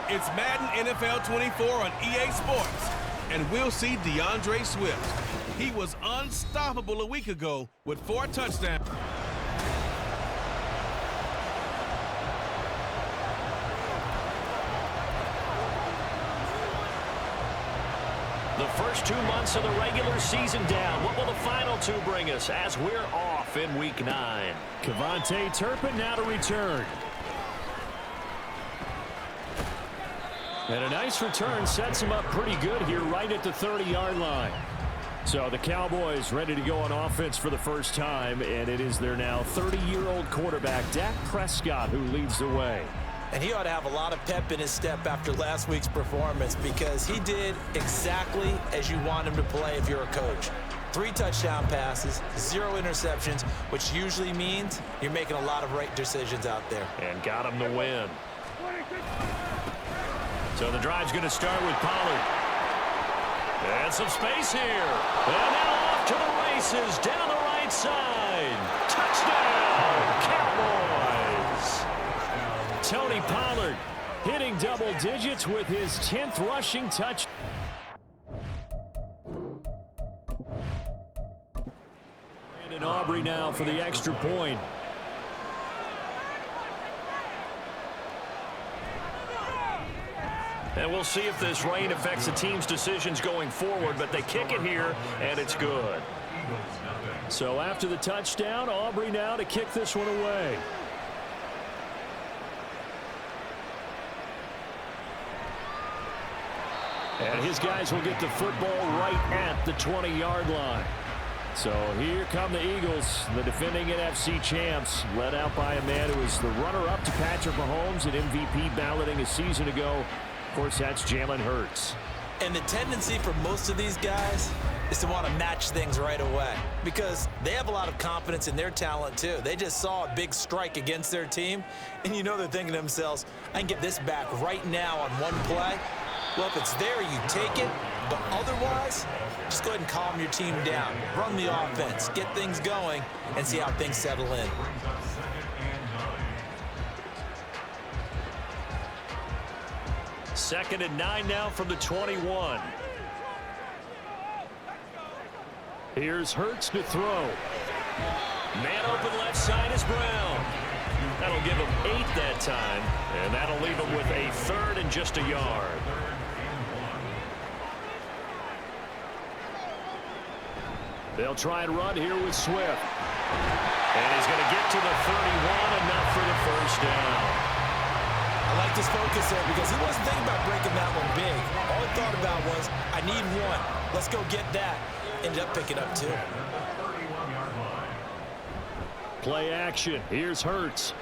It's Madden NFL 24 on EA Sports, and we'll see DeAndre Swift. He was unstoppable a week ago with 4 touchdowns. The first 2 months of the regular season down. What will the final 2 bring us as we're off in Week 9? Kevontae Turpin now to return. And a nice return sets him up pretty good here right at the 30-yard line. So the Cowboys ready to go on offense for the first time, and it is their now 30-year-old quarterback, Dak Prescott, who leads the way. And he ought to have a lot of pep in his step after last week's performance because he did exactly as you want him to play if you're a coach. 3 touchdown passes, 0 interceptions, which usually means you're making a lot of right decisions out there. And got him the win. So the drive's going to start with Pollard. And some space here. And now off to the races down the right side. Touchdown, Cowboys. Tony Pollard hitting double digits with his 10th rushing touch. And Aubrey now for the extra point. And we'll see if this rain affects the team's decisions going forward, but they kick it here, and it's good. So after the touchdown, Aubrey now to kick this one away. And his guys will get the football right at the 20-yard line. So here come the Eagles, the defending NFC champs, led out by a man who was the runner-up to Patrick Mahomes at MVP balloting a season ago. Of course, that's Jalen Hurts. And the tendency for most of these guys is to want to match things right away because they have a lot of confidence in their talent, too. They just saw a big strike against their team, and you know they're thinking to themselves, I can get this back right now on one play. Well, if it's there, you take it, but otherwise, just go ahead and calm your team down. Run the offense, get things going, and see how things settle in. Second and 9 now from the 21. Here's Hurts to throw. Man open left side is Brown. That'll give him 8 that time, and that'll leave him with a 3rd and just a yard. They'll try and run here with Swift. And he's going to get to the 31, enough for the first down. I like this focus there because he wasn't thinking about breaking that one big. All he thought about was, I need 1. Let's go get that. Ended up picking up 2. Play action. Here's Hurts.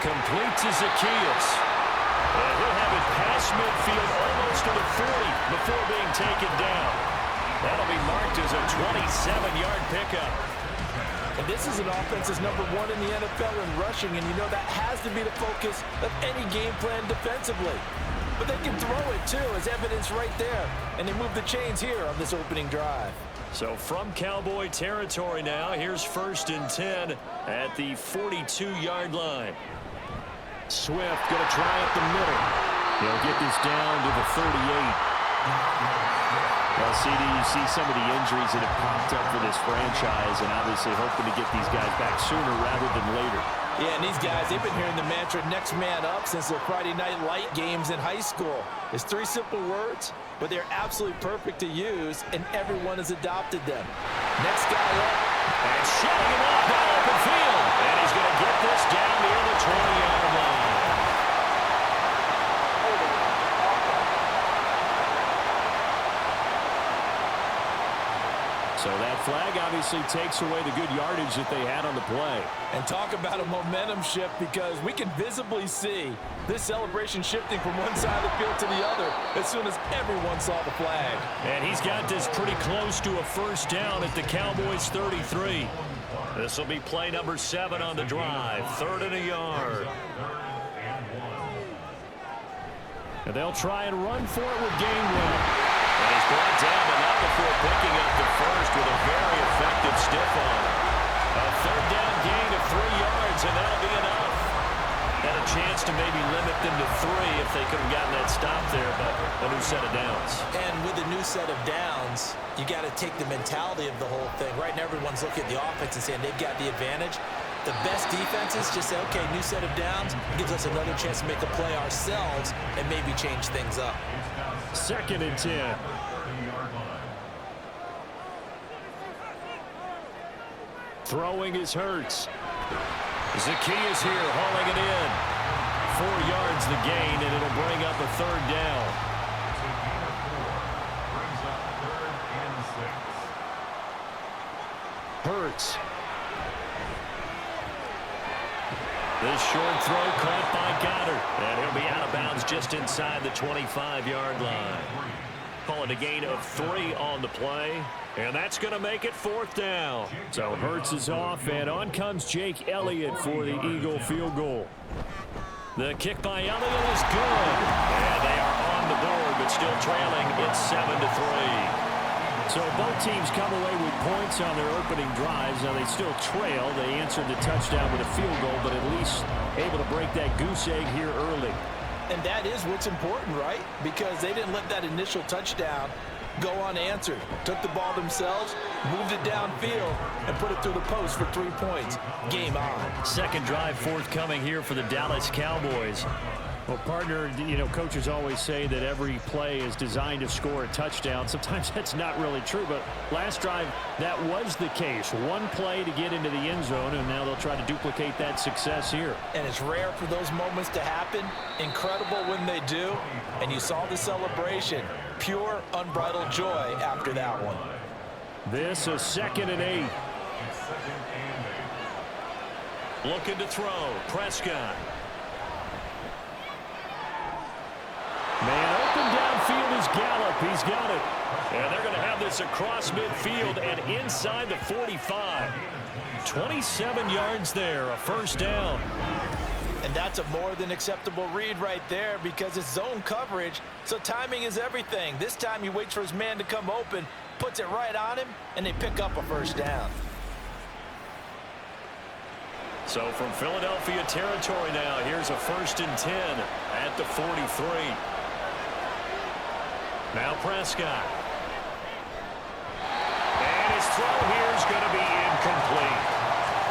Complete to Zacchaeus. And he'll have it past midfield almost to the 40 before being taken down. That'll be marked as a 27-yard pickup. And this is an offense that's number 1 in the NFL in rushing, and you know that has to be the focus of any game plan defensively. But they can throw it, too, as evidence right there. And they move the chains here on this opening drive. So from Cowboy territory now, here's 1st and 10 at the 42-yard line. Swift going to try up the middle. He'll get this down to the 38. Well, CD, you see some of the injuries that have popped up for this franchise and obviously hoping to get these guys back sooner rather than later. Yeah, and these guys, they've been hearing the mantra, next man up, since their Friday night light games in high school. It's 3 simple words, but they're absolutely perfect to use, and everyone has adopted them. Next guy up. And shutting him off down open field. And he's going to get this down near the 20-yard line. So that flag obviously takes away the good yardage that they had on the play. And talk about a momentum shift because we can visibly see this celebration shifting from one side of the field to the other as soon as everyone saw the flag. And he's got this pretty close to a first down at the Cowboys 33. This will be play number 7 on the drive. 3rd and a yard. And they'll try and run for it with Gainwell. And he's brought down, but not before picking up the first with a very effective stiff arm. A 3rd down gain of 3 yards, and that'll be enough. And a chance to maybe limit them to 3 if they could have gotten that stop there, but a new set of downs. And with a new set of downs, you got to take the mentality of the whole thing. Right now, everyone's looking at the offense and saying they've got the advantage. The best defenses just say, okay, new set of downs, gives us another chance to make a play ourselves and maybe change things up. 2nd and 10. Throwing is Hurts. Zacchaeus here hauling it in. 4 yards the gain, and it'll bring up a 3rd down. Hurts. This short throw caught by Goddard, and he'll be out of bounds just inside the 25-yard line. Call it a gain of 3 on the play, and that's going to make it 4th down. So Hurts is off, and on comes Jake Elliott for the Eagle field goal. The kick by Elliott is good, and they are on the board, but still trailing. It's 7-3. So both teams come away with points on their opening drives. Now they still trail. They answered the touchdown with a field goal, but at least able to break that goose egg here early. And that is what's important, right? Because they didn't let that initial touchdown go unanswered. Took the ball themselves, moved it downfield, and put it through the post for 3 points. Game on. Second drive forthcoming here for the Dallas Cowboys. Well, partner, you know, coaches always say that every play is designed to score a touchdown. Sometimes that's not really true, but last drive, that was the case. One play to get into the end zone, and now they'll try to duplicate that success here. And it's rare for those moments to happen. Incredible when they do. And you saw the celebration. Pure, unbridled joy after that one. This is 2nd and 8. Looking to throw. Prescott. Man open downfield is Gallup. He's got it. And they're going to have this across midfield and inside the 45. 27 yards there, a 1st down. And that's a more than acceptable read right there because it's zone coverage, so timing is everything. This time he waits for his man to come open, puts it right on him, and they pick up a 1st down. So from Philadelphia territory now, here's a 1st and 10 at the 43. Now Prescott. And his throw here is going to be incomplete.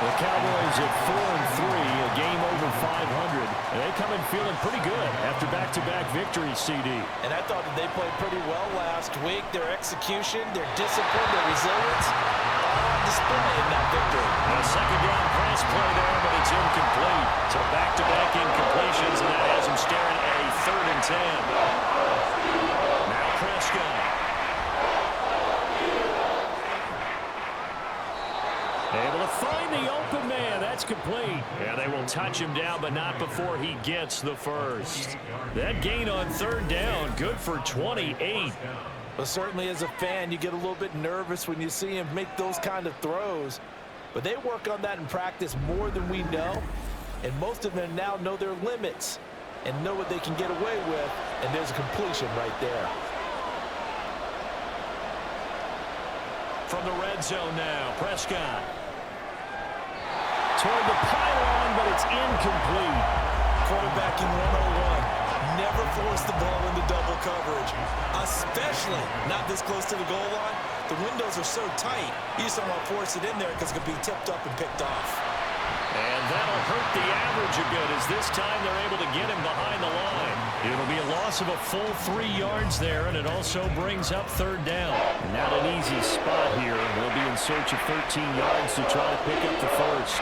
The Cowboys at 4-3, a game over 500. And they come in feeling pretty good after back-to-back victories, CD. And I thought that they played pretty well last week. Their execution, their discipline, their resilience, all on display in that victory. A 2nd down pass play there, but it's incomplete. So back-to-back incompletions, and that has him staring at a 3rd and 10. Prescott. Able to find the open man. That's complete. Yeah, they will touch him down, but not before he gets the 1st. That gain on 3rd down, good for 28. Well, certainly as a fan, you get a little bit nervous when you see him make those kind of throws. But they work on that in practice more than we know. And most of them now know their limits and know what they can get away with. And there's a completion right there. From the red zone now, Prescott. Toward the pylon, but it's incomplete. Quarterbacking 101. Never force the ball into double coverage, especially not this close to the goal line. The windows are so tight, you just don't want to force it in there because it could be tipped up and picked off. And that'll hurt the average a bit as this time they're able to get him behind the line. It'll be a loss of a full 3 yards there, and it also brings up 3rd down. Not an easy spot here. They'll be in search of 13 yards to try to pick up the 1st.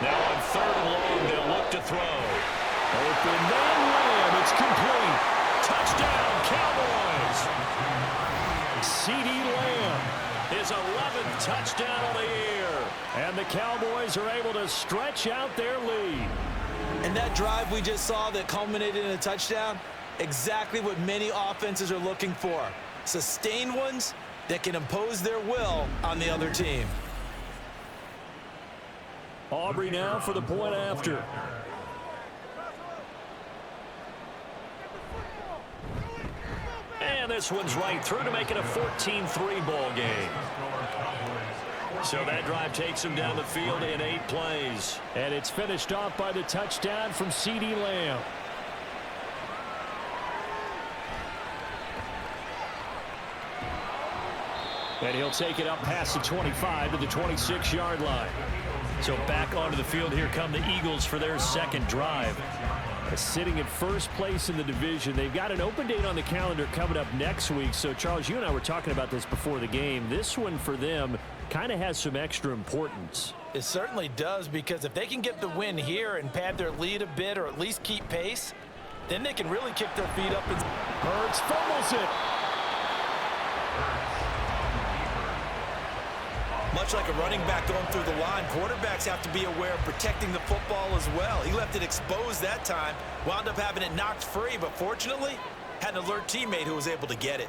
Now on 3rd and long, they'll look to throw. Open man Lamb. It's complete. Touchdown, Cowboys. CD Lamb. His 11th touchdown of the year. And the Cowboys are able to stretch out their lead. And that drive we just saw that culminated in a touchdown, exactly what many offenses are looking for. Sustained ones that can impose their will on the other team. Aubrey now for the point after. And this one's right through to make it a 14-3 ball game. So that drive takes him down the field in 8 plays. And it's finished off by the touchdown from CeeDee Lamb. And he'll take it up past the 25 to the 26-yard line. So back onto the field, here come the Eagles for their second drive. Sitting in first place in the division. They've got an open date on the calendar coming up next week. So, Charles, you and I were talking about this before the game. This one for them kind of has some extra importance. It certainly does, because if they can get the win here and pad their lead a bit or at least keep pace, then they can really kick their feet up. And Hurts fumbles it. Much like a running back going through the line, quarterbacks have to be aware of protecting the football as well. He left it exposed that time, wound up having it knocked free, but fortunately, had an alert teammate who was able to get it.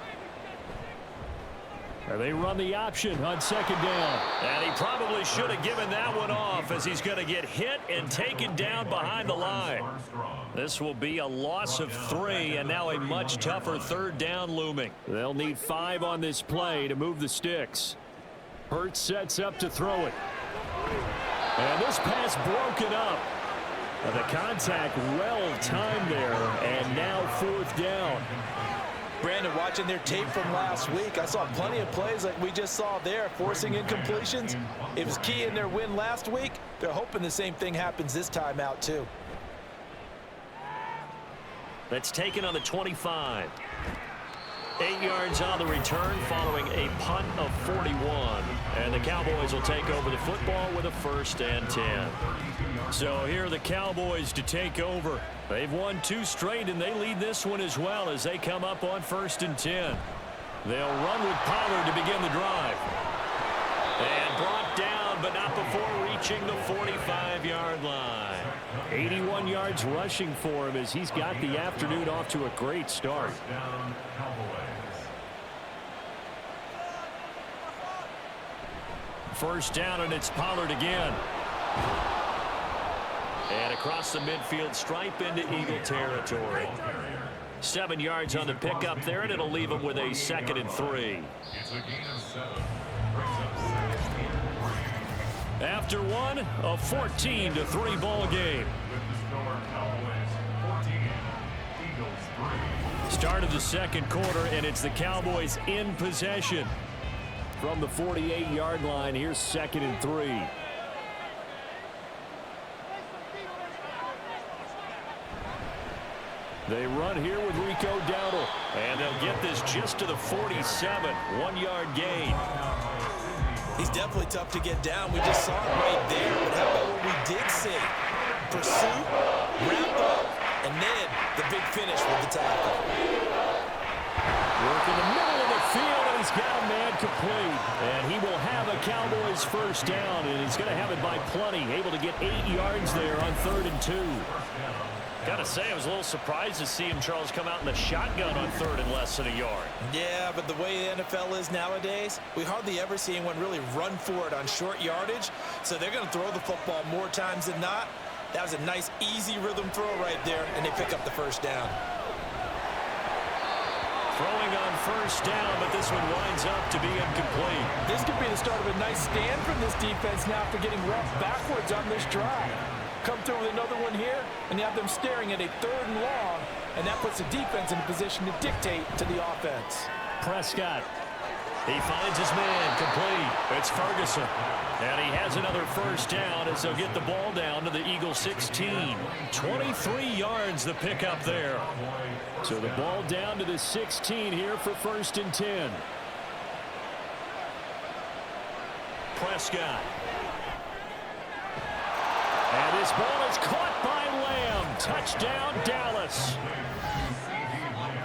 And they run the option on second down. And he probably should have given that one off, as he's going to get hit and taken down behind the line. This will be a loss of 3, and now a much tougher third down looming. They'll need 5 on this play to move the sticks. Hurts sets up to throw it. And this pass broken up. The contact well timed there, and now 4th down. Brandon, watching their tape from last week, I saw plenty of plays like we just saw there, forcing incompletions. It was key in their win last week. They're hoping the same thing happens this time out, too. That's taken on the 25. 8 yards on the return following a punt of 41. And the Cowboys will take over the football with a 1st and 10. So here are the Cowboys to take over. They've won 2 straight, and they lead this one as well as they come up on 1st and 10. They'll run with Pollard to begin the drive. And brought down, but not before reaching the 45-yard line. 81 yards rushing for him as he's got the afternoon off to a great start. First down, and it's Pollard again. And across the midfield stripe into Eagle territory. 7 yards on the pickup there, and it'll leave him with a 2nd and 3. After one, a 14-3 ball game. Start of the second quarter, and it's the Cowboys in possession. From the 48-yard line, here's 2nd and 3. They run here with Rico Dowdle. And they'll get this just to the 47, 1-yard gain. He's definitely tough to get down. We just saw it right there. But how about what we did see? Pursuit, wrap up, and then the big finish with the tackle. Work in the middle of the field, and he's got a man complete. And he will have a Cowboys 1st down, and he's going to have it by plenty. Able to get 8 yards there on 3rd and 2. Got to say, I was a little surprised to see him, Charles, come out in the shotgun on 3rd and less than a yard. Yeah, but the way the NFL is nowadays, we hardly ever see anyone really run for it on short yardage. So they're going to throw the football more times than not. That was a nice, easy rhythm throw right there, and they pick up the 1st down. Throwing on 1st down, but this one winds up to be incomplete. This could be the start of a nice stand from this defense now after getting roughed backwards on this drive. Come through with another one here, and you have them staring at a 3rd and long, and that puts the defense in a position to dictate to the offense. Prescott. He finds his man complete. It's Ferguson. And he has another 1st down as they'll get the ball down to the Eagles 16. 23 yards the pickup there. So the ball down to the 16 here for 1st and 10. Prescott. And this ball is caught by Lamb. Touchdown, Dallas.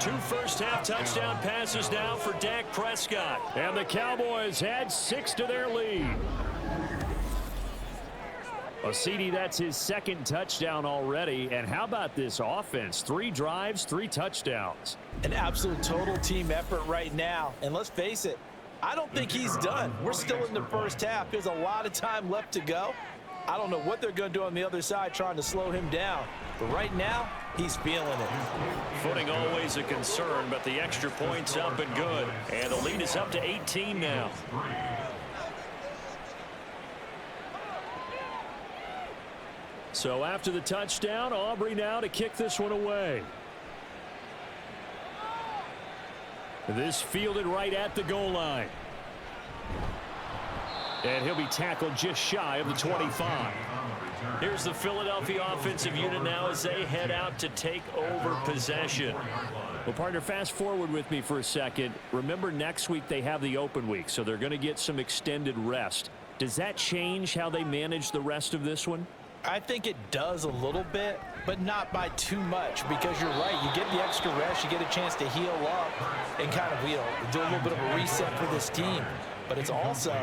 2 first-half touchdown passes now for Dak Prescott. And the Cowboys add 6 to their lead. Well, CD, that's his 2nd touchdown already. And how about this offense? 3 drives, 3 touchdowns. An absolute total team effort right now. And let's face it, I don't think he's done. We're still in the first half. There's a lot of time left to go. I don't know what they're going to do on the other side trying to slow him down. But right now, he's feeling it. Footing always a concern, but the extra point's up and good. And the lead is up to 18 now. So after the touchdown, Aubrey now to kick this one away. This fielded right at the goal line. And he'll be tackled just shy of the 25. Here's the Philadelphia offensive unit now as they head out to take over possession. Well, partner, fast forward with me for a second. Remember, next week they have the open week, so they're going to get some extended rest. Does that change how they manage the rest of this one? I think it does a little bit, but not by too much, because you're right. You get the extra rest, you get a chance to heal up and kind of, do a little bit of a reset for this team. But it's also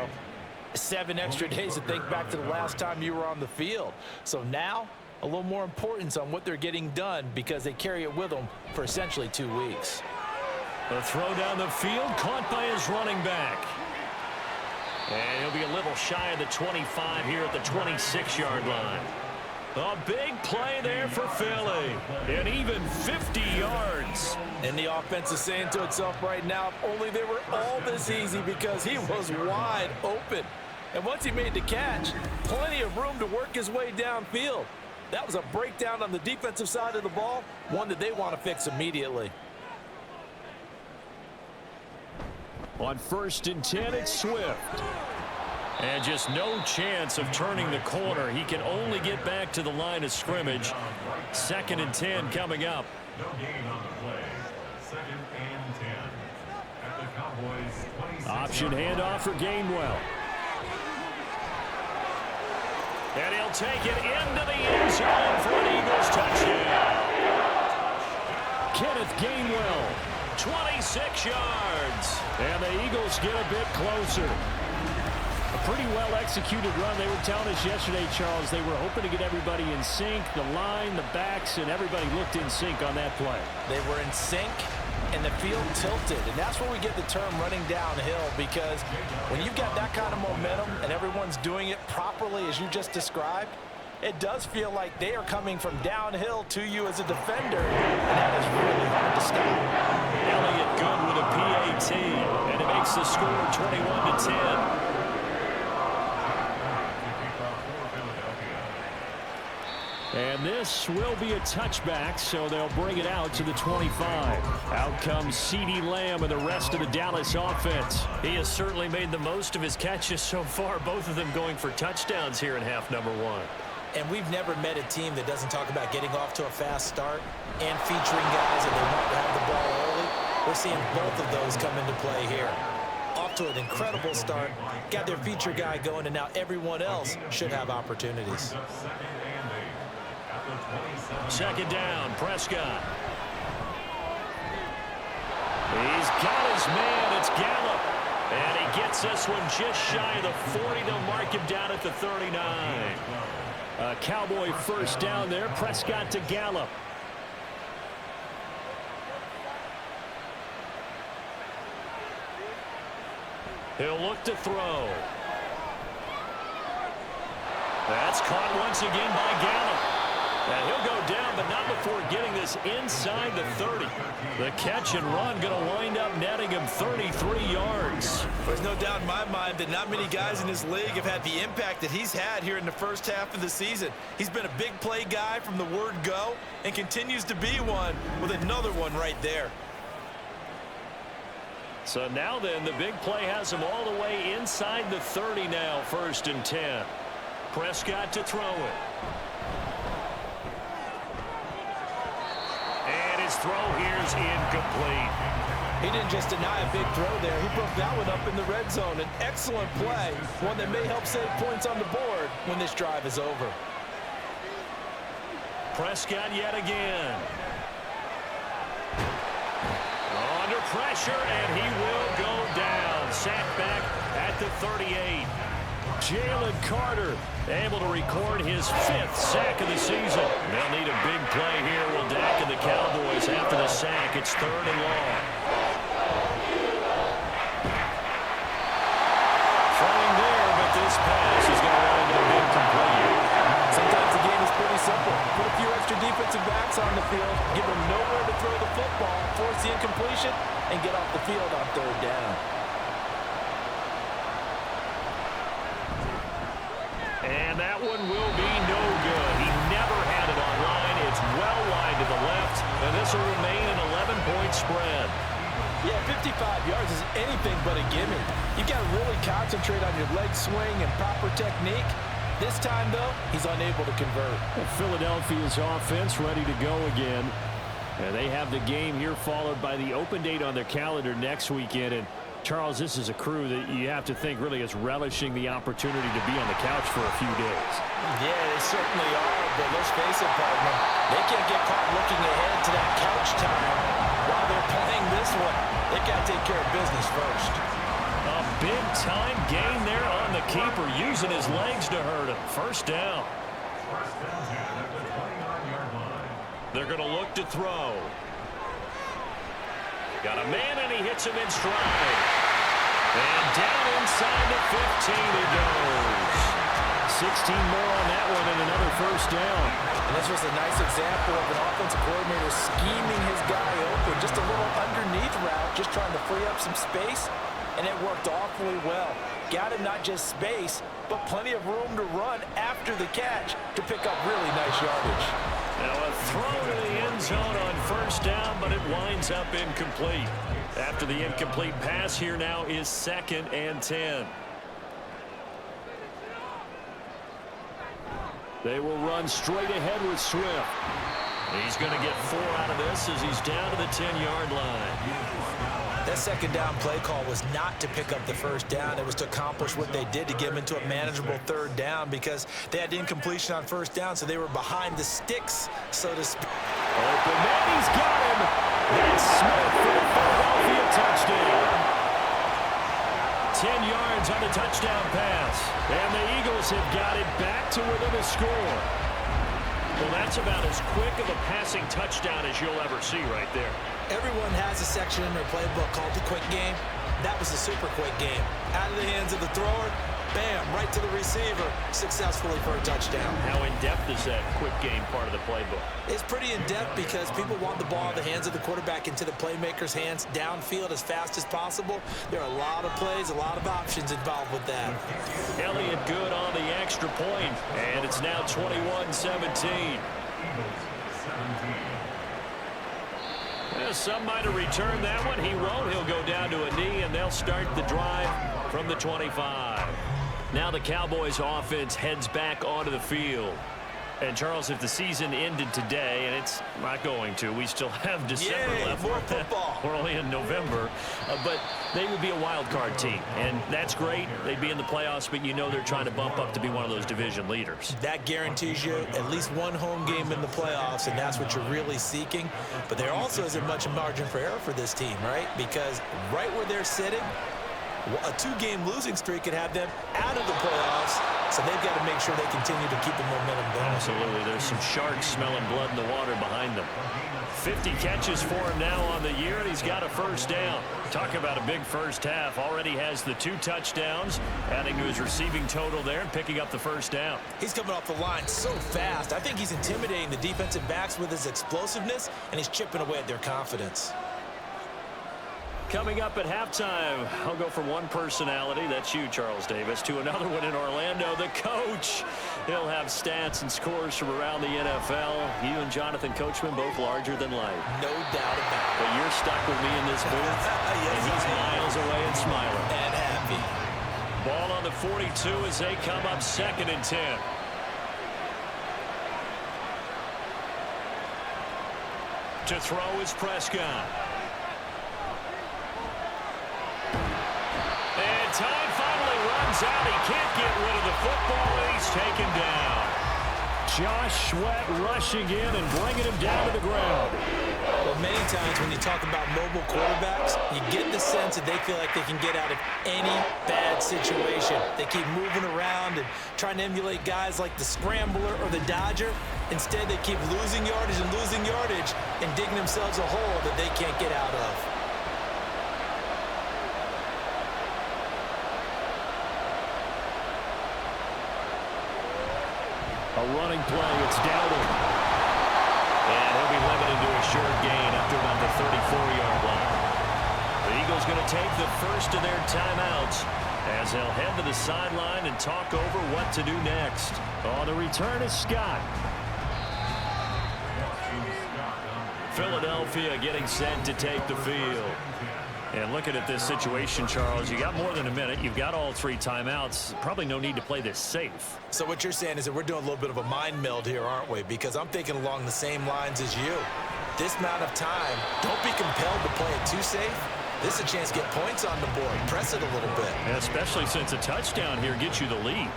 7 extra days to think back to the last time you were on the field. So now, a little more importance on what they're getting done, because they carry it with them for essentially 2 weeks. The throw down the field, caught by his running back. And he'll be a little shy of the 25 here at the 26-yard line. A big play there for Philly. And even 50 yards. And the offense is saying to itself right now, if only they were all this easy, because he was wide open. And once he made the catch, plenty of room to work his way downfield. That was a breakdown on the defensive side of the ball, one that they want to fix immediately. On 1st and 10, it's Swift. And just no chance of turning the corner. He can only get back to the line of scrimmage. 2nd and 10 coming up. No gain on the play. 2nd and 10 at the Cowboys 26. Option handoff for Gainwell. And he'll take it into the end zone for an Eagles touchdown. Kenneth Gainwell. 26 yards. And the Eagles get a bit closer. A pretty well-executed run. They were telling us yesterday, Charles, they were hoping to get everybody in sync, the line, the backs, and everybody looked in sync on that play. They were in sync, and the field tilted. And that's where we get the term running downhill, because when you've got that kind of momentum and everyone's doing it properly as you just described, it does feel like they are coming from downhill to you as a defender, and that is really hard to stop. Elliott good with a PAT, and it makes the score 21-10. And this will be a touchback, so they'll bring it out to the 25. Out comes CeeDee Lamb and the rest of the Dallas offense. He has certainly made the most of his catches so far, both of them going for touchdowns here in half number 1. And we've never met a team that doesn't talk about getting off to a fast start and featuring guys that they want to have the ball early. We're seeing both of those come into play here. Off to an incredible start, got their feature guy going, and now everyone else should have opportunities. 2nd down, Prescott. He's got his man, it's Gallup. And he gets this one just shy of the 40. They'll mark him down at the 39. A Cowboy first down there. Prescott to Gallup. He'll look to throw. That's caught once again by Gallup. And he'll go down, but not before getting this inside the 30. The catch and run going to wind up netting him 33 yards. There's no doubt in my mind that not many guys in this league have had the impact that he's had here in the first half of the season. He's been a big play guy from the word go and continues to be one with another one right there. So now then, the big play has him all the way inside the 30 now, 1st and 10. Prescott to throw it. And his throw here's incomplete. He didn't just deny a big throw there. He broke that one up in the red zone. An excellent play, one that may help save points on the board when this drive is over. Prescott yet again. Under pressure, and he will go down. Sacked back at the 38. Jalen Carter able to record his 5th sack of the season. They'll need a big play here. Will Dak and the Cowboys after the sack. It's 3rd and long. Throwing there, but this pass is going to wind up incomplete. Sometimes the game is pretty simple. Put a few extra defensive backs on the field, give them nowhere to throw the football, force the incompletion, and get off the field on 3rd down. And that one will be no good. He 25 yards is anything but a gimme. You got to really concentrate on your leg swing and proper technique. This time, though, he's unable to convert. Philadelphia's offense ready to go again. And they have the game here followed by the open date on their calendar next weekend. And Charles, this is a crew that you have to think really is relishing the opportunity to be on the couch for a few days. Yeah, they certainly are, but let's face it, partner. They can't get caught looking ahead to that couch time while they're playing this one. They got to take care of business first. A big-time gain there on the keeper, using his legs to hurt him. First down. First and 10 at the 29-yard line. They're going to look to throw. Got a man, and he hits him in stride. And down inside the 15 he goes. 16 more on that one and another first down. And this was a nice example of an offensive coordinator scheming his guy open. Just a little underneath route, just trying to free up some space. And it worked awfully well. Got him not just space, but plenty of room to run after the catch to pick up really nice yardage. Now a throw to the end zone on first down, but it winds up incomplete. After the incomplete pass, here now is 2nd and 10. They will run straight ahead with Swift. He's going to get 4 out of this as he's down to the 10-yard line. That second down play call was not to pick up the first down. It was to accomplish what they did to get them into a manageable third down because they had incompletion on first down, so they were behind the sticks, so to speak. Open man, he's got him. That's Smith for the Philadelphia touchdown. 10 yards on the touchdown pass. And the Eagles have got it back to within a score. Well, that's about as quick of a passing touchdown as you'll ever see right there. Everyone has a section in their playbook called the quick game. That was a super quick game. Out of the hands of the thrower, bam, right to the receiver, successfully for a touchdown. How in-depth is that quick game part of the playbook? It's pretty in-depth because people want the ball in the hands of the quarterback into the playmaker's hands downfield as fast as possible. There are a lot of plays, a lot of options involved with that. Elliott good on the extra point, and it's now 21-17. Some might have returned that one. He won't. He'll go down to a knee, and they'll start the drive from the 25. Now the Cowboys offense heads back onto the field. And, Charles, if the season ended today, and it's not going to, we still have December left. More football. We're only in November. But they would be a wild card team, and that's great. They'd be in the playoffs, but you know they're trying to bump up to be one of those division leaders. That guarantees you at least one home game in the playoffs, and that's what you're really seeking. But there also isn't much margin for error for this team, right? Because right where they're sitting, a 2-game losing streak could have them out of the playoffs, so they've got to make sure they continue to keep the momentum going. Absolutely. There's some sharks smelling blood in the water behind them. 50 catches for him now on the year, and he's got a first down. Talk about a big first half. Already has the 2 touchdowns, adding to his receiving total there and picking up the first down. He's coming off the line so fast. I think he's intimidating the defensive backs with his explosiveness, and he's chipping away at their confidence. Coming up at halftime, I'll go from one personality, that's you, Charles Davis, to another one in Orlando, the coach. He'll have stats and scores from around the NFL. You and Jonathan Coachman, both larger than life. No doubt about it. But you're stuck with me in this booth, Yes, and he's miles away and smiling. And happy. Ball on the 42 as they come up 2nd and 10. To throw is Prescott. And time finally runs out. He can't get rid of the football, and he's taken down. Josh Sweat rushing in and bringing him down to the ground. Well, many times when you talk about mobile quarterbacks, you get the sense that they feel like they can get out of any bad situation. They keep moving around and trying to emulate guys like the Scrambler or the Dodger. Instead, they keep losing yardage and digging themselves a hole that they can't get out of. A running play, it's Dowdle. And he'll be limited to a short gain up to about the 34-yard line. The Eagles going to take the first of their timeouts as they'll head to the sideline and talk over what to do next. On the return is Scott. Philadelphia getting set to take the field. And looking at this situation, Charles, you got more than a minute. You've got all 3 timeouts. Probably no need to play this safe. So what you're saying is that we're doing a little bit of a mind meld here, aren't we? Because I'm thinking along the same lines as you. This amount of time, don't be compelled to play it too safe. This is a chance to get points on the board. Press it a little bit. And especially since a touchdown here gets you the lead.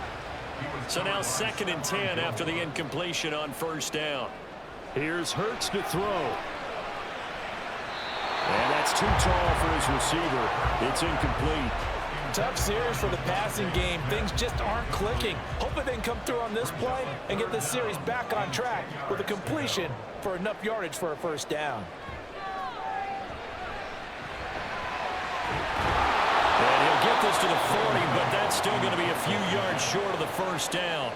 So now 2nd and 10 after the incompletion on 1st down. Here's Hurts to throw. And that's too tall for his receiver. It's incomplete. Tough series for the passing game. Things just aren't clicking. Hopefully they can come through on this play and get this series back on track with a completion for enough yardage for a 1st down. And he'll get this to the 40, but that's still going to be a few yards short of the 1st down.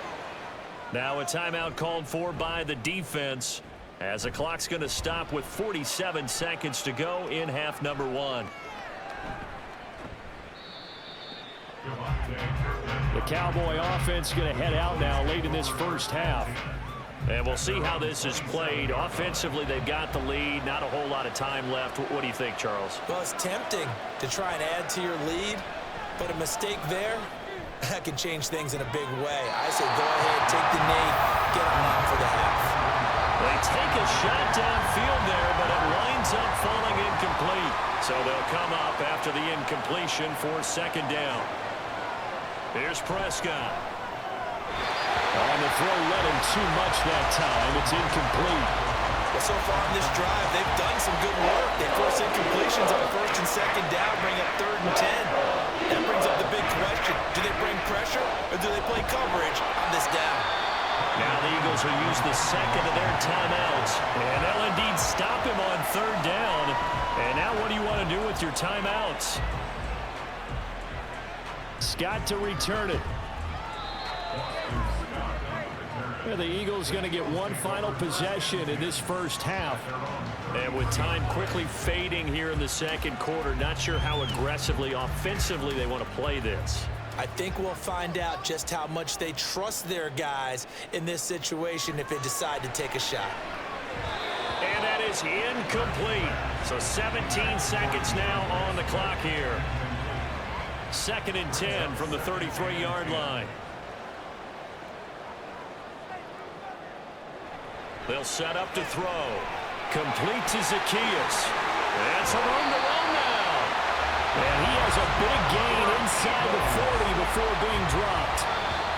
Now a timeout called for by the defense as the clock's going to stop with 47 seconds to go in half number 1. The Cowboy offense going to head out now late in this 1st half. And we'll see how this is played. Offensively, they've got the lead. Not a whole lot of time left. What do you think, Charles? Well, it's tempting to try and add to your lead, but a mistake there, that can change things in a big way. I say go ahead, take the knee, get on out for the half. They take a shot downfield there, but it winds up falling incomplete. So they'll come up after the incompletion for 2nd down. Here's Prescott. On the throw, let him too much that time. It's incomplete. Well, so far on this drive, they've done some good work. They force incompletions on 1st and 2nd down, bring up 3rd and 10. That brings up the big question. Do they bring pressure or do they play coverage on this down? Now the Eagles will use the 2nd of their timeouts. And they'll indeed stop him on 3rd down. And now what do you want to do with your timeouts? Scott to return it. The Eagles going to get one final possession in this 1st half. And with time quickly fading here in the 2nd quarter, not sure how aggressively, offensively they want to play this. I think we'll find out just how much they trust their guys in this situation if they decide to take a shot. And that is incomplete. So 17 seconds now on the clock here. 2nd and 10 from the 33-yard line. They'll set up to throw. Complete to Zacchaeus. That's a room to run now. And he has a big gain inside the 40 before being dropped.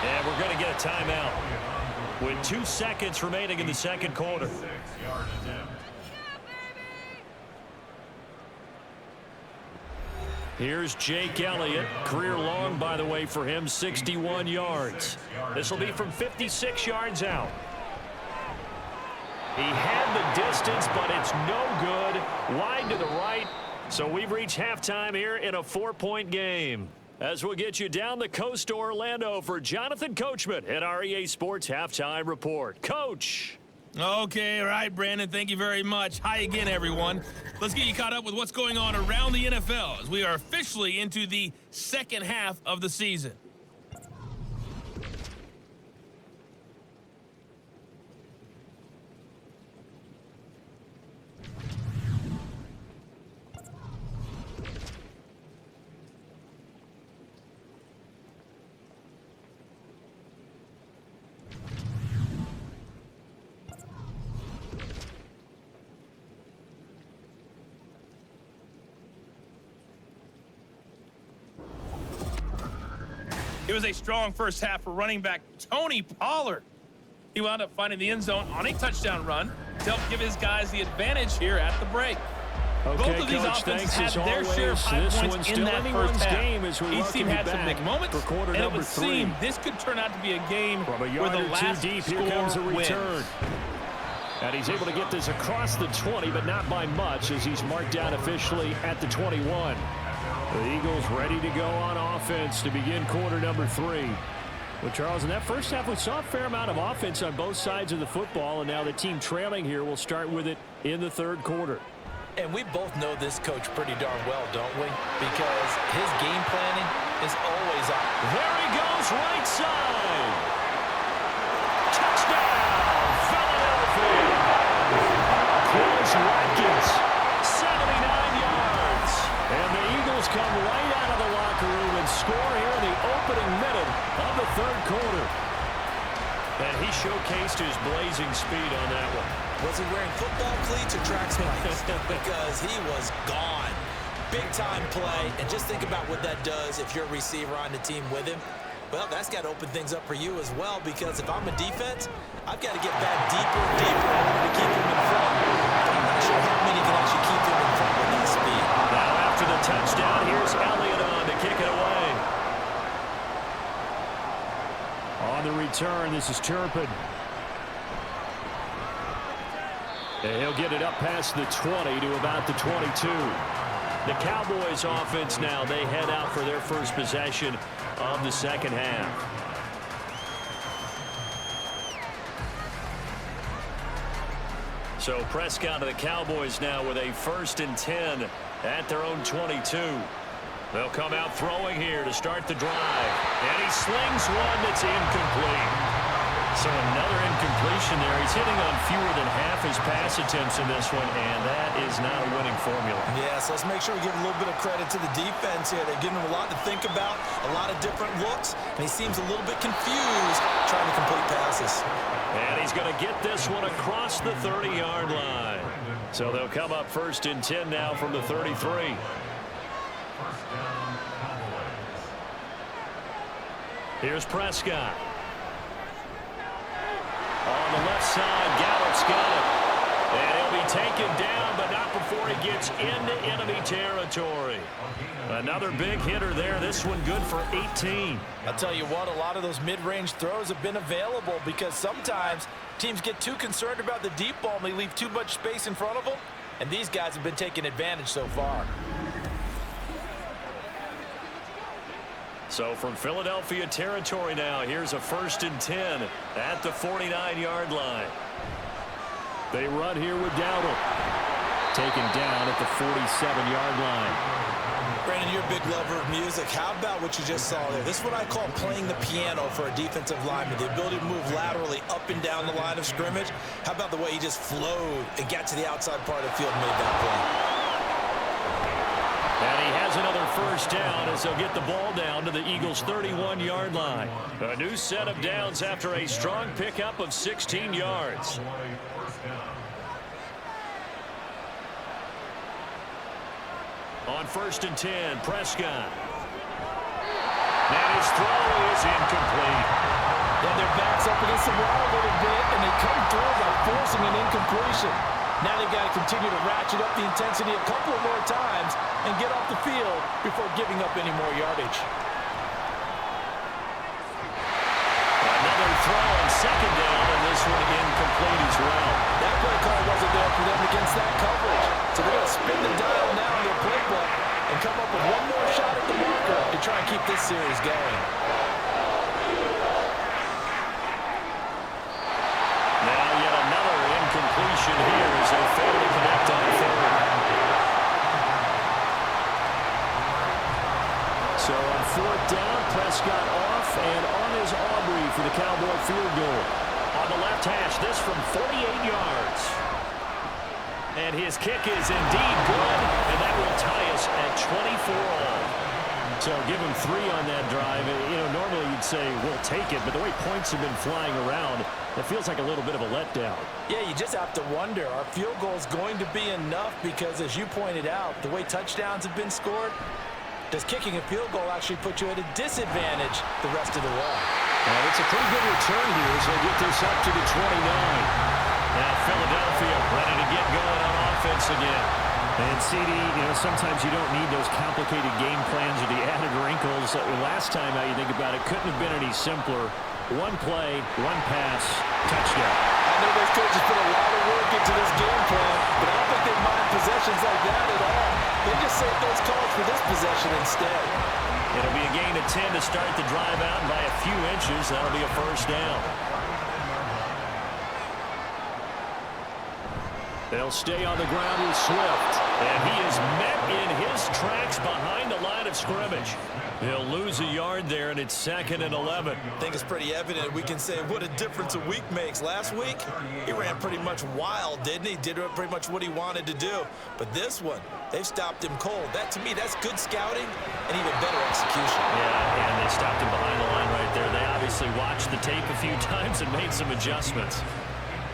And we're going to get a timeout with 2 seconds remaining in the 2nd quarter. Here's Jake Elliott. Career long, by the way, for him, 61 yards. This will be from 56 yards out. He had the distance, but it's no good. Wide to the right. So we've reached halftime here in a 4-point game. As we'll get you down the coast to Orlando for Jonathan Coachman at our EA Sports Halftime Report. Coach. Okay, all right, Brandon, thank you very much. Hi again, everyone. Let's get you caught up with what's going on around the NFL as we are officially into the 2nd half of the season. It was a strong 1st half for running back Tony Pollard. He wound up finding the end zone on a touchdown run to help give his guys the advantage here at the break. Okay, Both of these Coach, offenses thanks had their as share of always. high This points one's in still that 1st anyone's half. game as we Each welcome team you had some back big moments, for quarter and it number would 3. seem this could turn out to be a game From a where yard the or two last deep, here score comes a return. wins. And he's able to get this across the 20, but not by much as he's marked down officially at the 21. The Eagles ready to go on offense to begin quarter number 3. Well, Charles, in that 1st half, we saw a fair amount of offense on both sides of the football, and now the team trailing here will start with it in the 3rd quarter. And we both know this coach pretty darn well, don't we? Because his game planning is always on. There he goes, right side. Touchdown, Philadelphia. Here's Watkins. 79 yards. And the showcased his blazing speed on that one. Was he wearing football cleats or track spikes? Because he was gone. Big-time play, and just think about what that does if you're a receiver on the team with him. Well, that's got to open things up for you as well, because if I'm a defense, I've got to get back deeper and deeper in order to keep him in front. I'm not sure how many can actually keep him in front with that speed. Now after the touchdown, here's Elliott on to kick it away. On the return, this is Turpin. And he'll get it up past the 20 to about the 22. The Cowboys offense now, they head out for their first possession of the second half. So Prescott of the Cowboys now with a 1st and 10 at their own 22. They'll come out throwing here to start the drive. And he slings one that's incomplete. So another incompletion there. He's hitting on fewer than half his pass attempts in this one, and that is not a winning formula. Yeah, so let's make sure we give a little bit of credit to the defense here. They're giving him a lot to think about, a lot of different looks, and he seems a little bit confused trying to complete passes. And he's going to get this one across the 30-yard line. So they'll come up 1st and 10 now from the 33. First down, Cowboys. Here's Prescott. On the left side, Gallup's got it. And he'll be taken down, but not before he gets into enemy territory. Another big hitter there. This one good for 18. I'll tell you what, a lot of those mid-range throws have been available because sometimes teams get too concerned about the deep ball and they leave too much space in front of them, and these guys have been taking advantage so far. So from Philadelphia territory now, here's a 1st and 10 at the 49-yard line. They run here with Dowdle. Taken down at the 47-yard line. Brandon, you're a big lover of music. How about what you just saw there? This is what I call playing the piano for a defensive lineman, the ability to move laterally up and down the line of scrimmage. How about the way he just flowed and got to the outside part of the field and made that play? And he has another 1st down as they'll get the ball down to the Eagles' 31-yard line. A new set of downs after a strong pickup of 16 yards. On 1st and 10, Prescott. And his throw is incomplete. Yeah, their backs up against the wall a little bit, and they come through by forcing an incompletion. Now they've got to continue to ratchet up the intensity a couple of more times and get off the field before giving up any more yardage. Another throw on 2nd down, and this one incomplete as well. That play call wasn't there for them against that coverage. So they're going to spin the dial now in their playbook and come up with one more shot at the marker to try and keep this series going. Now yet another incompletion here as they fail to connect on 3rd. So on 4th down, Prescott off and on is Aubrey for the Cowboy field goal. On the left hash, this from 48 yards. And his kick is indeed good, and that will tie us at 24 all. So give him 3 on that drive. You know, normally you'd say, we'll take it, but the way points have been flying around, it feels like a little bit of a letdown. Yeah, you just have to wonder, are field goals going to be enough? Because as you pointed out, the way touchdowns have been scored, does kicking a field goal actually put you at a disadvantage the rest of the way? Well, it's a pretty good return here as they get this up to the 29. Now Philadelphia ready to get going on offense again. And CD, you know, sometimes you don't need those complicated game plans or the added wrinkles. Last time, how you think about it, couldn't have been any simpler. One play, one pass, touchdown. I know those coaches put a lot of work into this game plan, but I don't think they mind possessions like that at all. They just save those calls for this possession instead. It'll be a gain of 10 to start the drive out, and by a few inches, that'll be a 1st down. They'll stay on the ground with Swift. And he is met in his tracks behind the line of scrimmage. He'll lose a yard there, and it's 2nd and 11. I think it's pretty evident. We can say what a difference a week makes. Last week, he ran pretty much wild, didn't he? Did pretty much what he wanted to do. But this one, they've stopped him cold. That, to me, that's good scouting and even better execution. Yeah, and they stopped him behind the line right there. They obviously obviously watched the tape a few times and made some adjustments.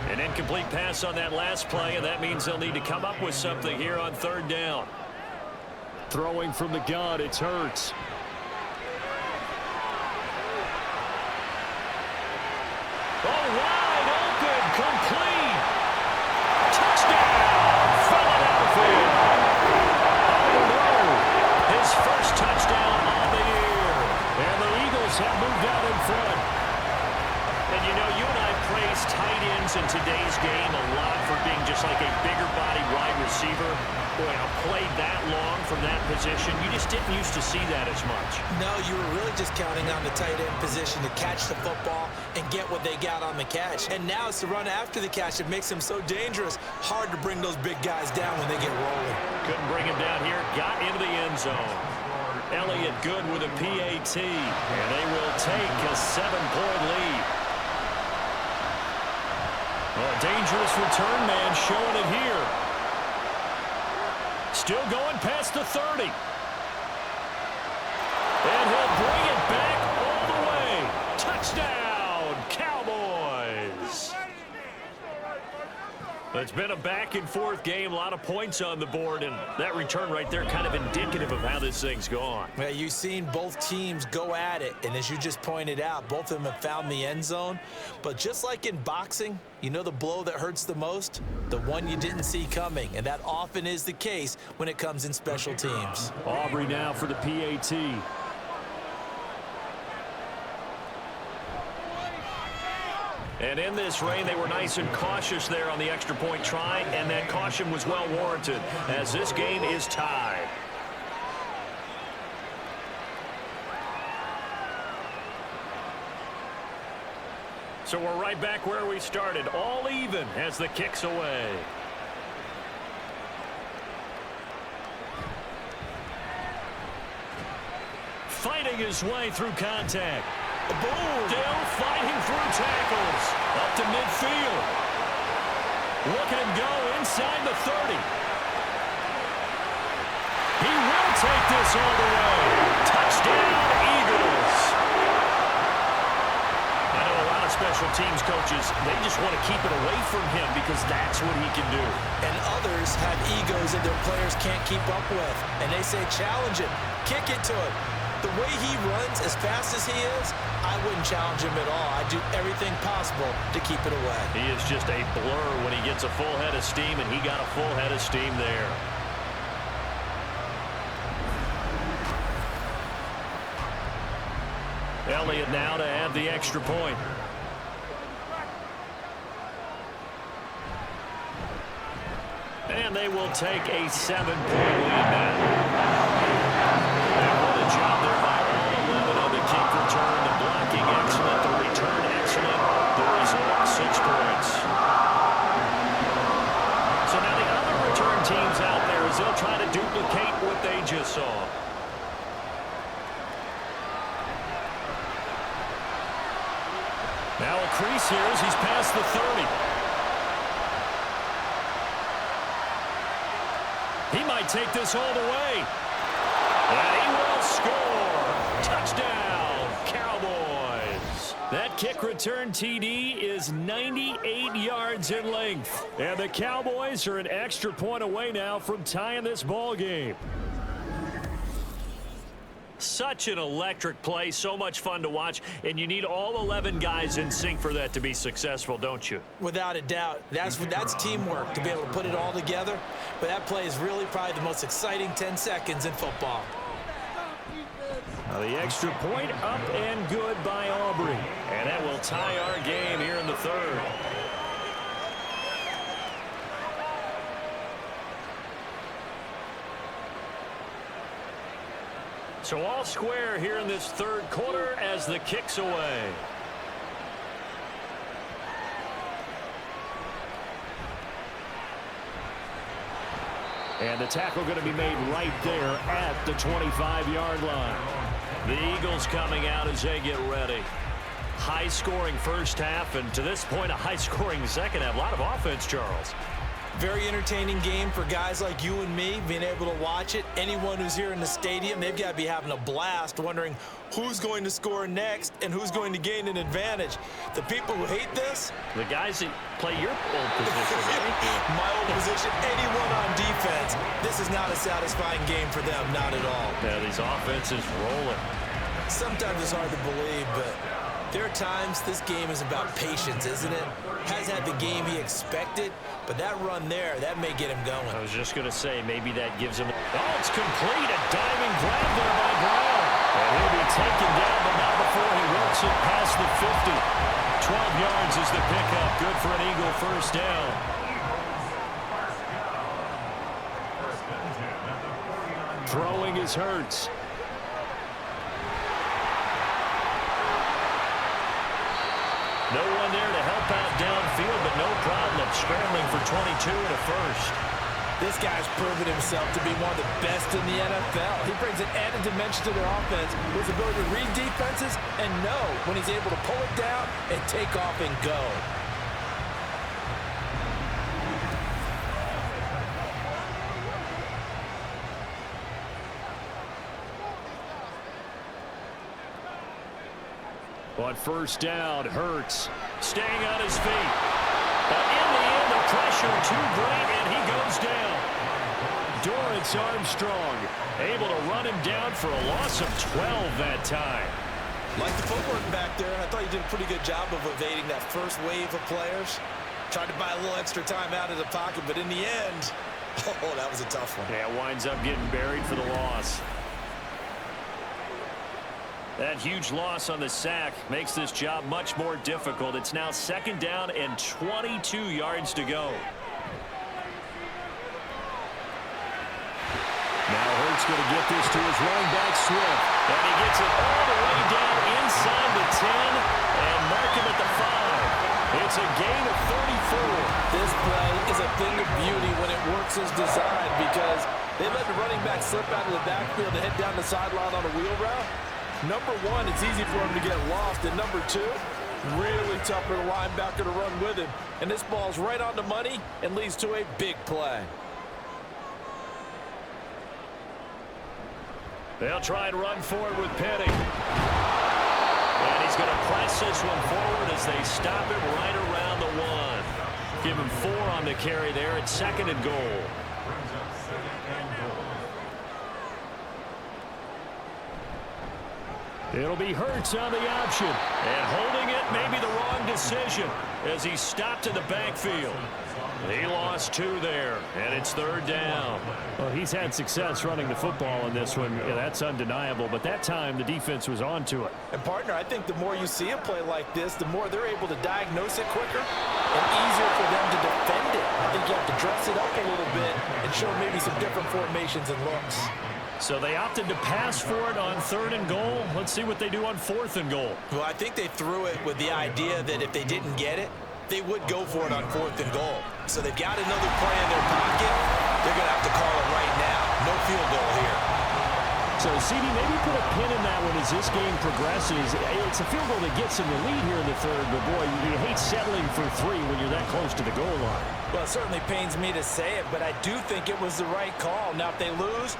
An incomplete pass on that last play, and that means they'll need to come up with something here on third down. Throwing from the gun, it's Hurts. Oh, wide open, complete. Touchdown, Philadelphia. His first touchdown on the year. And the Eagles have moved out in front. And you know, you and I praise tight ends in today's game a lot for being just like a bigger body wide receiver. Boy, a play that long from that position, you just didn't used to see that as much. No, you were really just counting on the tight end position to catch the football and get what they got on the catch. And now it's the run after the catch that makes them so dangerous. Hard to bring those big guys down when they get rolling. Couldn't bring him down here. Got into the end zone. Elliott good with a PAT. And they will take a 7-point lead. Well, a dangerous return man showing it here. Still going past the 30. And he'll bring it back all the way. Touchdown, Cowboys. It's been a back-and-forth game, a lot of points on the board, and that return right there kind of indicative of how this thing's gone. Well, you've seen both teams go at it, and as you just pointed out, both of them have found the end zone. But just like in boxing, you know the blow that hurts the most? The one you didn't see coming, and that often is the case when it comes in special teams. Aubrey now for the PAT. And in this rain, they were nice and cautious there on the extra point try, and that caution was well warranted as this game is tied. So we're right back where we started, all even as the kick's away. Fighting his way through contact. Boom! Still fighting through tackles. Up to midfield. Look at him go inside the 30. He will take this all the way. Touchdown, Eagles. I know a lot of special teams coaches, they just want to keep it away from him because that's what he can do. And others have egos that their players can't keep up with. And they say, challenge it. Kick it to him. The way he runs as fast as he is, I wouldn't challenge him at all. I'd do everything possible to keep it away. He is just a blur when he gets a full head of steam, and he got a full head of steam there. Elliott now to add the extra point. And they will take a 7-point lead now. Job there by all 11 on the kick return. The blocking excellent, the return excellent. The result 6 points. So now the other return teams out there as they'll try to duplicate what they just saw. Now a crease here as he's past the 30. He might take this all the way. And he will score. Touchdown, Cowboys. That kick return TD is 98 yards in length. And the Cowboys are an extra point away now from tying this ball game. Such an electric play, so much fun to watch, and you need all 11 guys in sync for that to be successful, don't you? Without a doubt. That's teamwork to be able to put it all together. But that play is really probably the most exciting 10 seconds in football. Now the extra point up and good by Aubrey. And that will tie our game here in the third. So all square here in this third quarter as the kick's away. And the tackle going to be made right there at the 25-yard line. The Eagles coming out as they get ready. High-scoring first half, and to this point, a high-scoring second half. A lot of offense, Charles. Very entertaining game for guys like you and me, being able to watch it. Anyone who's here in the stadium, they've got to be having a blast wondering who's going to score next and who's going to gain an advantage. The people who hate this, The guys that play your old position, right? my old position, anyone on defense, this is not a satisfying game for them, not at all. Yeah, these offenses rolling. Sometimes it's hard to believe, but there are times this game is about patience, isn't it? Has had the game he expected, but that run there, that may get him going. I was just going to say, maybe that gives him... Oh, it's complete. A diving grab there by Brown. And he'll be taken down, but not before he works it past the 50. 12 yards is the pickup. Good for an Eagle first down. Throwing is Hurts. No one there to help out downfield, but no problem scrambling for 22 and a first. This guy's proven himself to be one of the best in the NFL. He brings an added dimension to their offense, his ability to read defenses and know when he's able to pull it down and take off and go. On first down, Hurts staying on his feet. But in the end, the pressure too great, and he goes down. Dorrance Armstrong able to run him down for a loss of 12 that time. Like the footwork back there, I thought he did a pretty good job of evading that first wave of players. Tried to buy a little extra time out of the pocket, but in the end, oh, that was a tough one. Yeah, winds up getting buried for the loss. That huge loss on the sack makes this job much more difficult. It's now second down and 22 yards to go. Now Hurts going to get this to his running back, Swift. And he gets it all the way down inside the 10 and mark him at the 5. It's a gain of 34. This play is a thing of beauty when it works as designed because they let the running back slip out of the backfield and head down the sideline on a wheel route. Number one, it's easy for him to get lost. And number two, really tough for the linebacker to run with him. And this ball's right on the money and leads to a big play. They'll try and run forward with Penny. And he's going to press this one forward as they stop it right around the 1. Give him 4 on the carry there at second and goal. It'll be Hurts on the option. And holding it may be the wrong decision as he stopped in the backfield. He lost 2 there, and it's third down. Well, he's had success running the football in this one. Yeah, that's undeniable, but that time the defense was on to it. And, partner, I think the more you see a play like this, the more they're able to diagnose it quicker and easier for them to defend it. I think you have to dress it up a little bit and show maybe some different formations and looks. So they opted to pass for it on third and goal. Let's see what they do on fourth and goal. Well, I think they threw it with the idea that if they didn't get it, they would go for it on fourth and goal. So they've got another play in their pocket. They're going to have to call it right now. No field goal here. So, CD, maybe put a pin in that one as this game progresses. It's a field goal that gets them the lead here in the third, but boy, you hate settling for 3 when you're that close to the goal line. Well, it certainly pains me to say it, but I do think it was the right call. Now, if they lose,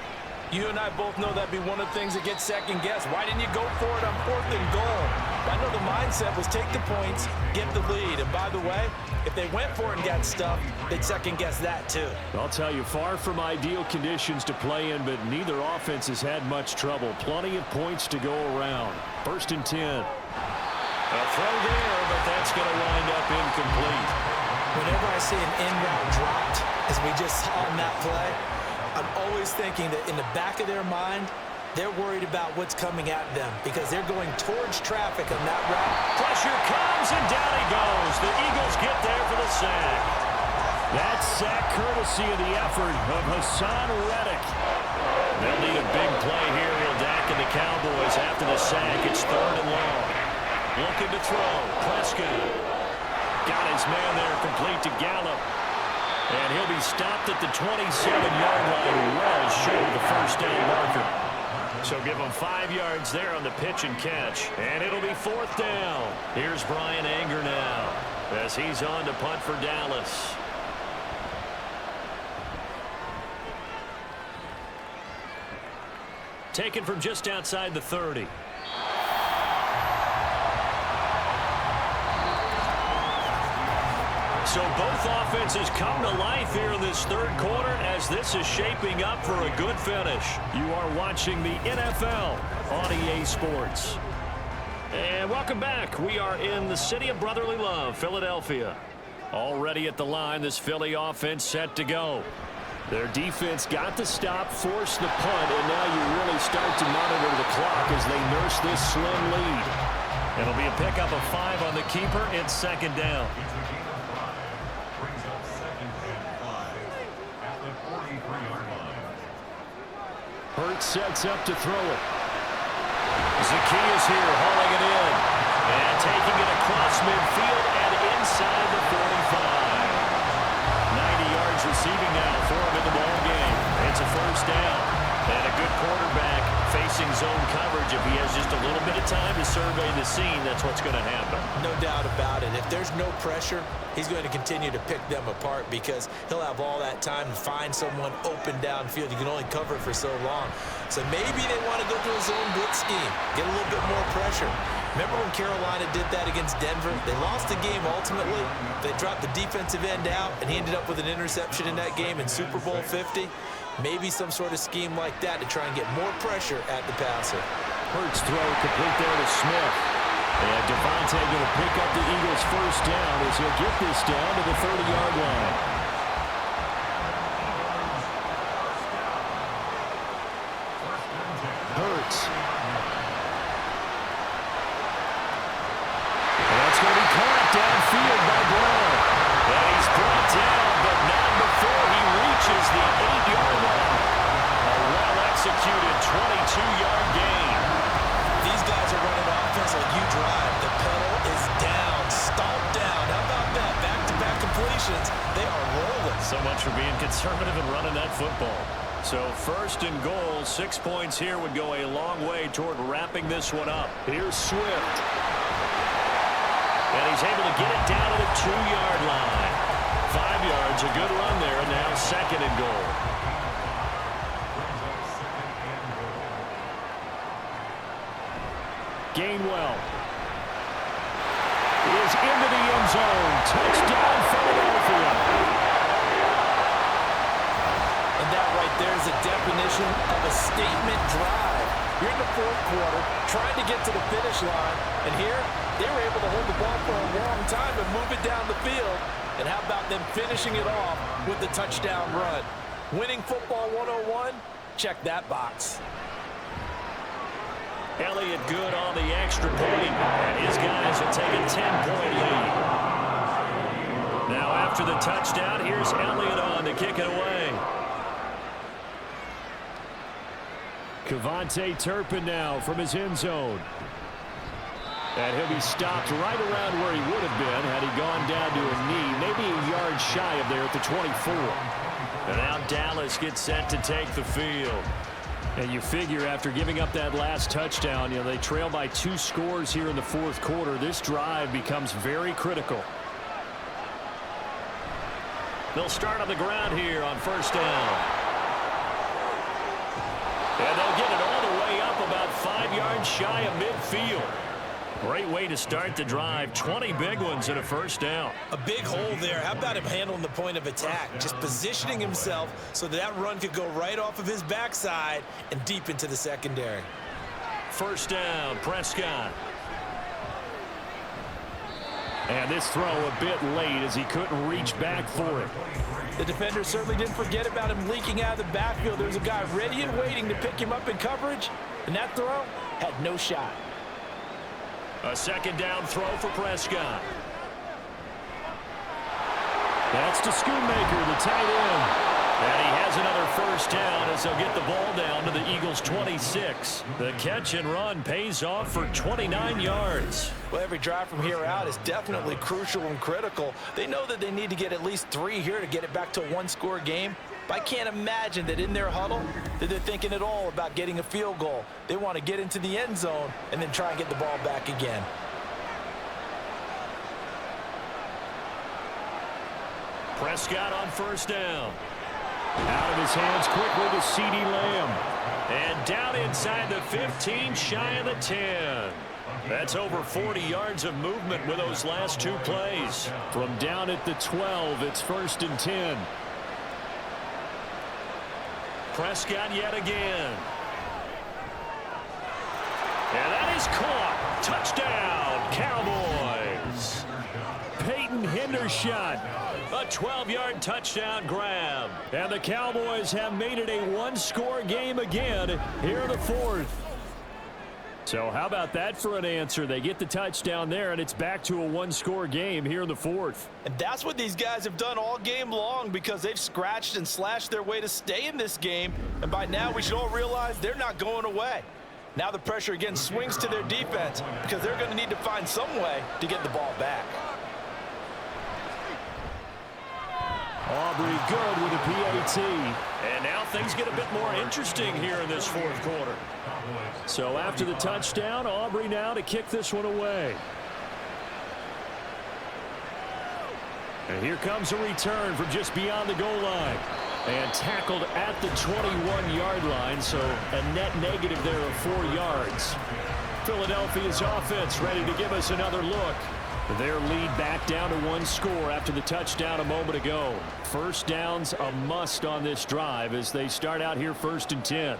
you and I both know that'd be one of the things that gets second-guessed. Why didn't you go for it on fourth and goal? I know the mindset was take the points, get the lead. And by the way, if they went for it and got stuffed, they'd second-guess that too. I'll tell you, far from ideal conditions to play in, but neither offense has had much trouble. Plenty of points to go around. First and 10. A throw there, but that's going to wind up incomplete. Whenever I see an in-route dropped, as we just saw in that play, I'm always thinking that in the back of their mind, they're worried about what's coming at them because they're going towards traffic on that route. Pressure comes, and down he goes. The Eagles get there for the sack. That sack courtesy of the effort of Hassan Reddick. They'll need a big play here. He'll Dak and the Cowboys after the sack. It's third and long. Looking to throw. Prescott got his man there complete to Gallup. And he'll be stopped at the 27-yard line, well short of the first down marker. So give him 5 yards there on the pitch and catch. And it'll be fourth down. Here's Brian Anger now as he's on to punt for Dallas. taken from just outside the 30. So both offenses come to life here in this third quarter as this is shaping up for a good finish. You are watching the NFL on EA Sports. And welcome back. We are in the city of brotherly love, Philadelphia. Already at the line, this Philly offense set to go. Their defense got the stop, forced the punt, and now you really start to monitor the clock as they nurse this slim lead. It'll be a pickup of 5 on the keeper. It's second down. Brings up second and 5 at the 43-yard line. Hurts sets up to throw it. Zacchaeus here hauling it in. And taking it across midfield and inside the 45. 90 yards receiving now for him in the ball game. It's a first down. And a good quarterback facing zone coverage. If he has just a little bit of time to survey the scene, that's what's going to happen. No doubt about it. If there's no pressure, he's going to continue to pick them apart because he'll have all that time to find someone open downfield. You can only cover it for so long. So maybe they want to go to a zone blitz scheme, get a little bit more pressure. Remember when Carolina did that against Denver? They lost the game ultimately. They dropped the defensive end out, and he ended up with an interception in that game in Super Bowl 50. Maybe some sort of scheme like that to try and get more pressure at the passer. Hurts throw complete there to Smith. And Devontae going to pick up the Eagles' first down as he'll get this down to the 30-yard line. Hurts. And that's going to be caught downfield by Brown. And he's brought down, but not before he reaches the 8-yard line. A well-executed 22-yard gain. These guys are running offense like you drive. The pedal is down, stomped down. How about that? Back-to-back completions. They are rolling. So much for being conservative and running that football. So first and goal, 6 points here would go a long way toward wrapping this one up. Here's Swift. And he's able to get it down to the 2-yard line. 5 yards, a good run there, and now second and goal. Gainwell is into the end zone. Touchdown, Philadelphia. And that right there is a definition of a statement drive. You're in the fourth quarter, trying to get to the finish line, and here they were able to hold the ball for a long time and move it down the field. And how about them finishing it off with the touchdown run? Winning football 101? Check that box. Elliott good on the extra point, and his guys will take a 10-point lead. Now after the touchdown, here's Elliott on to kick it away. Kevontae Turpin now from his end zone. And he'll be stopped right around where he would have been had he gone down to a knee, maybe a yard shy of there at the 24. And now Dallas gets set to take the field. And you figure after giving up that last touchdown, you know, they trail by 2 scores here in the fourth quarter. This drive becomes very critical. They'll start on the ground here on first down. And they'll get it all the way up about 5 yards shy of midfield. Great way to start the drive. 20 big ones and a first down. A big hole there. How about him handling the point of attack? Just positioning himself so that run could go right off of his backside and deep into the secondary. First down, Prescott. And this throw a bit late as he couldn't reach back for it. The defender certainly didn't forget about him leaking out of the backfield. There was a guy ready and waiting to pick him up in coverage, and that throw had no shot. A second down throw for Prescott. That's to Schoonmaker, the tight end. And he has another first down as they'll get the ball down to the Eagles' 26. The catch and run pays off for 29 yards. Well, every drive from here out is definitely crucial and critical. They know that they need to get at least 3 here to get it back to a 1-score game. But I can't imagine that in their huddle that they're thinking at all about getting a field goal. They want to get into the end zone and then try and get the ball back again. Prescott on first down. Out of his hands quickly to CeeDee Lamb. And down inside the 15, shy of the 10. That's over 40 yards of movement with those last two plays. From down at the 12, it's 1st and 10. Prescott yet again. And that is caught. Touchdown, Cowboys. Peyton Hendershot. A 12-yard touchdown grab. And the Cowboys have made it a one-score game again here in the 4th. So how about that for an answer? They get the touchdown there, and it's back to a one-score game here in the 4th. And that's what these guys have done all game long because they've scratched and slashed their way to stay in this game. And by now, we should all realize they're not going away. Now the pressure again swings to their defense because they're going to need to find some way to get the ball back. Aubrey good with a PAT. And now things get a bit more interesting here in this 4th quarter. So after the touchdown, Aubrey now to kick this one away. And here comes a return from just beyond the goal line. And tackled at the 21-yard line, so a net negative there of 4 yards. Philadelphia's offense ready to give us another look. Their lead back down to one score after the touchdown a moment ago. First down's a must on this drive as they start out here 1st and 10.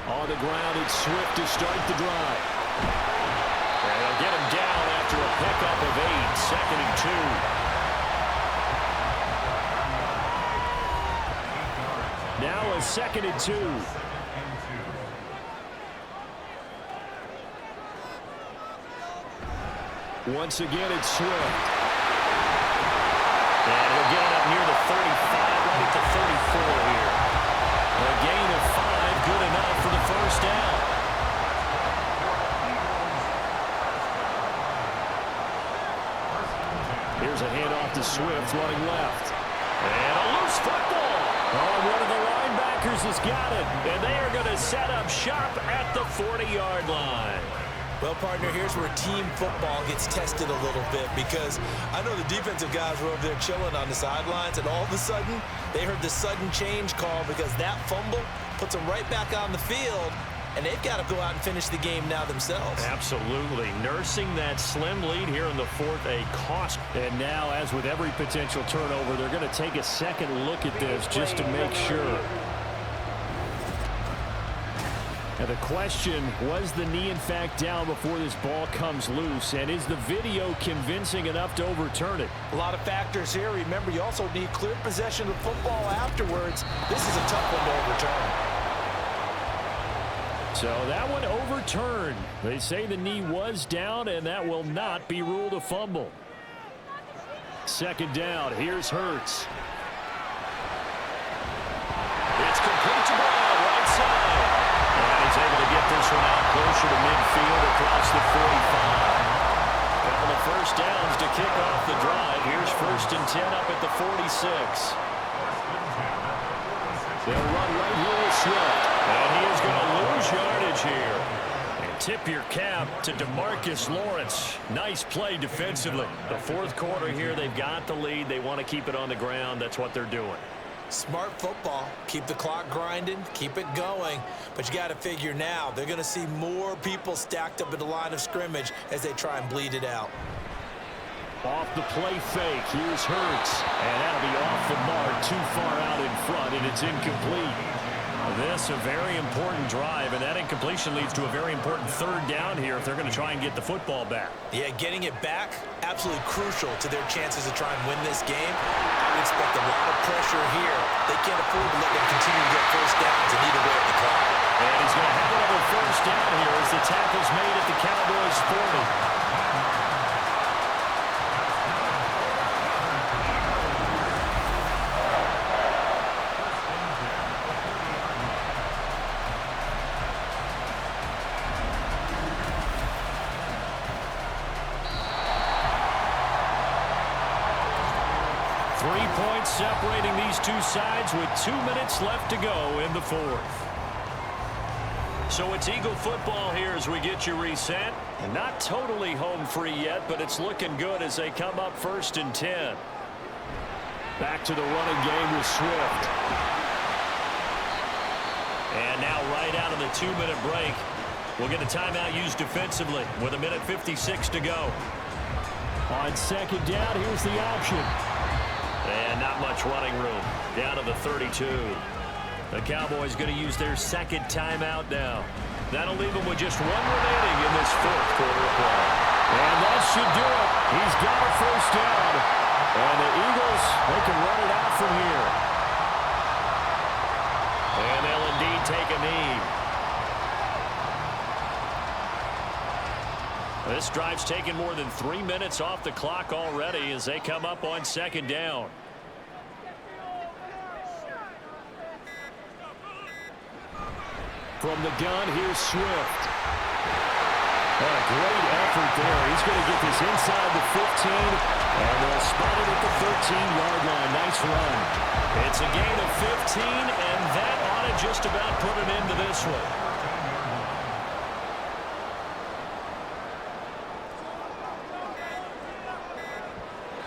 On the ground, it's Swift to start the drive. And they'll get him down after a pickup of 8, 2nd and 2. Now a 2nd and 2. Once again, it's Swift. And he'll get it up near the 35, right at the 34 here. A gain of 5, good enough for the first down. Here's a handoff to Swift running left. And a loose football. Oh, one of the linebackers has got it. And they are going to set up shop at the 40-yard line. Well, partner, here's where team football gets tested a little bit because I know the defensive guys were over there chilling on the sidelines, and all of a sudden, they heard the sudden change call because that fumble puts them right back on the field, and they've got to go out and finish the game now themselves. Absolutely. Nursing that slim lead here in the 4th, a cost. And now, as with every potential turnover, they're going to take a second look at this just to make sure. And the question, was the knee in fact down before this ball comes loose? And is the video convincing enough to overturn it? A lot of factors here. Remember, you also need clear possession of football afterwards. This is a tough one to overturn. So that one overturned. They say the knee was down, and that will not be ruled a fumble. 2nd down. Here's Hurts. It's complete to Brown, right side. He's able to get this one out closer to midfield across the 45. Couple of first downs to kick off the drive. Here's 1st and 10 up at the 46. They'll run right here with Swift. And he is going to lose yardage here. And tip your cap to DeMarcus Lawrence. Nice play defensively. The 4th quarter here, they've got the lead. They want to keep it on the ground. That's what they're doing. Smart football. Keep the clock grinding. Keep it going. But you got to figure now, they're going to see more people stacked up at the line of scrimmage as they try and bleed it out. Off the play fake. Here's Hurts. And that'll be off the mark. Too far out in front, and it's incomplete. This a very important drive, and that incompletion leads to a very important 3rd down here if they're going to try and get the football back. Yeah, getting it back, absolutely crucial to their chances to try and win this game. I would expect a lot of pressure here. They can't afford to let them continue to get first downs and either way at the clock. And he's going to have another first down here as the tackle's made at the Cowboys 40. 3 points separating these two sides with 2 minutes left to go in the 4th. So it's Eagle football here as we get you reset. And not totally home free yet, but it's looking good as they come up 1st and 10. Back to the running game with Swift. And now right out of the 2-minute break, we'll get a timeout used defensively with 1:56 to go. On second down, here's the option. And not much running room. Down to the 32. The Cowboys going to use their second timeout now. That'll leave them with just 1 remaining in this fourth quarter of play. And that should do it. He's got a first down. And the Eagles, they can run it out from here. And they'll indeed take a knee. This drive's taken more than 3 minutes off the clock already as they come up on second down. From the gun, here's Swift. A great effort there. He's going to get this inside the 15, and they'll spot it at the 13-yard line. Nice run. It's a gain of 15, and that ought to just about put an end to this one.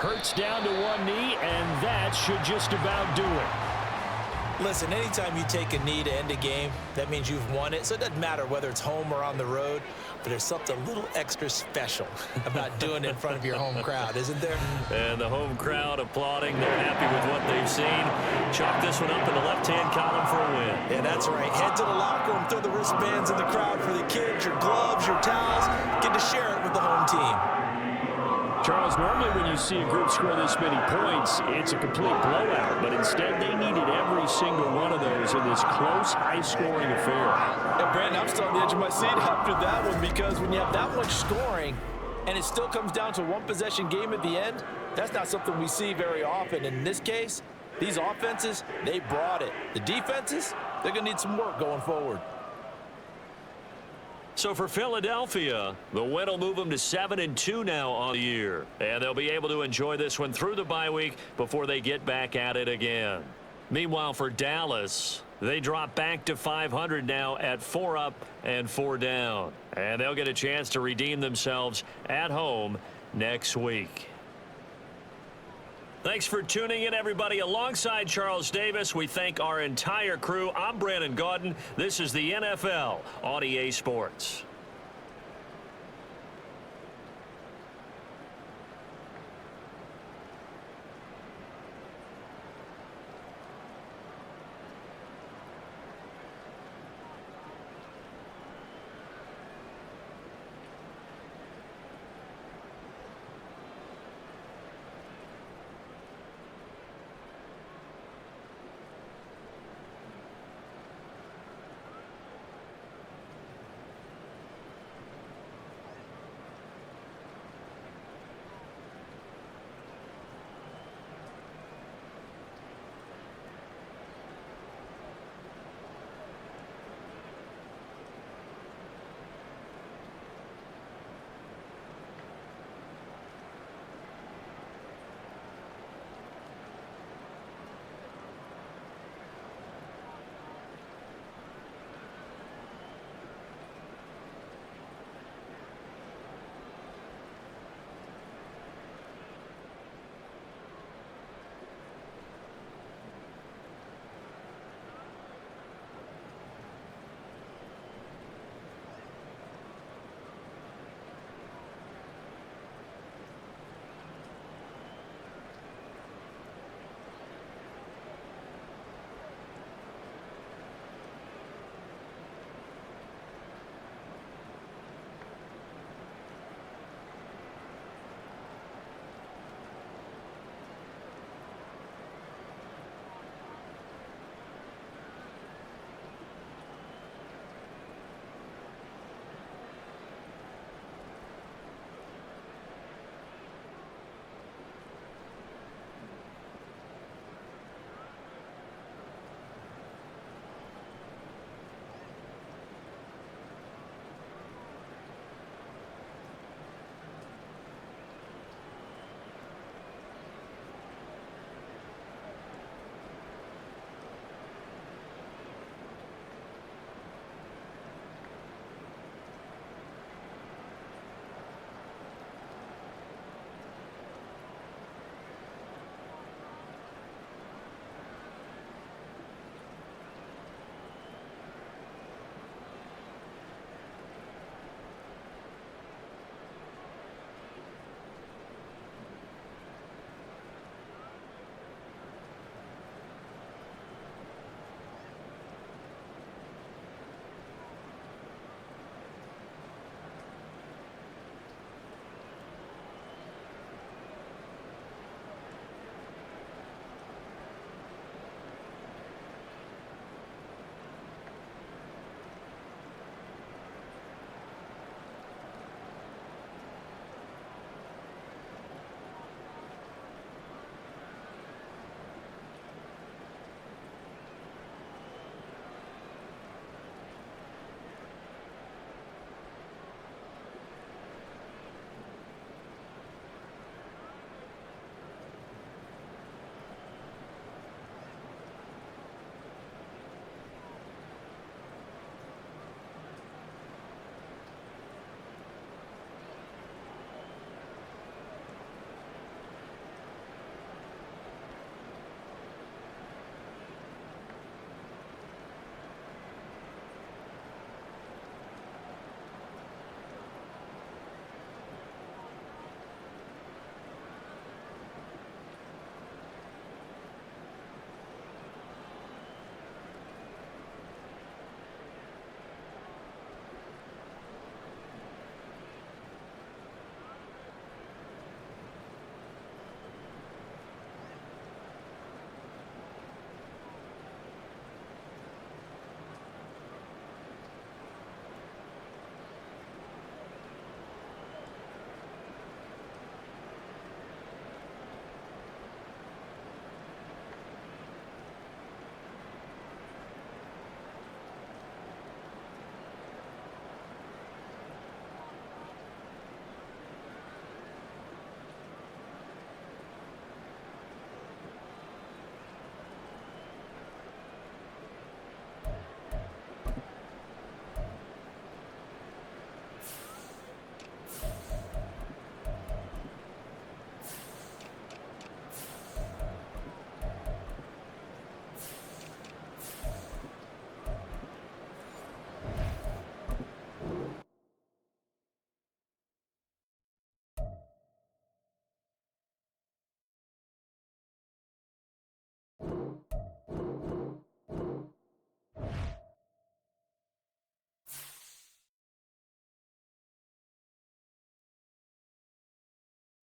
Hurts down to one knee, and that should just about do it. Listen, anytime you take a knee to end a game, that means you've won it. So it doesn't matter whether it's home or on the road, but there's something a little extra special about doing it in front of your home crowd, isn't there? And the home crowd applauding. They're happy with what they've seen. Chalk this one up in the left-hand column for a win. Yeah, that's right. Head to the locker room, throw the wristbands in the crowd for the kids, your gloves, your towels. Get to share it with the home team. Charles, normally when you see a group score this many points, it's a complete blowout. But instead, they needed every single one of those in this close, high-scoring affair. Yeah, Brandon, I'm still on the edge of my seat after that one because when you have that much scoring and it still comes down to one possession game at the end, that's not something we see very often. In this case, these offenses, they brought it. The defenses, they're going to need some work going forward. So for Philadelphia, the win will move them to 7-2 now on the year. And they'll be able to enjoy this one through the bye week before they get back at it again. Meanwhile, for Dallas, they drop back to 500 now at 4 up and 4 down. And they'll get a chance to redeem themselves at home next week. Thanks for tuning in, everybody. Alongside Charles Davis, we thank our entire crew. I'm Brandon Gaudin. This is the NFL on EA Sports.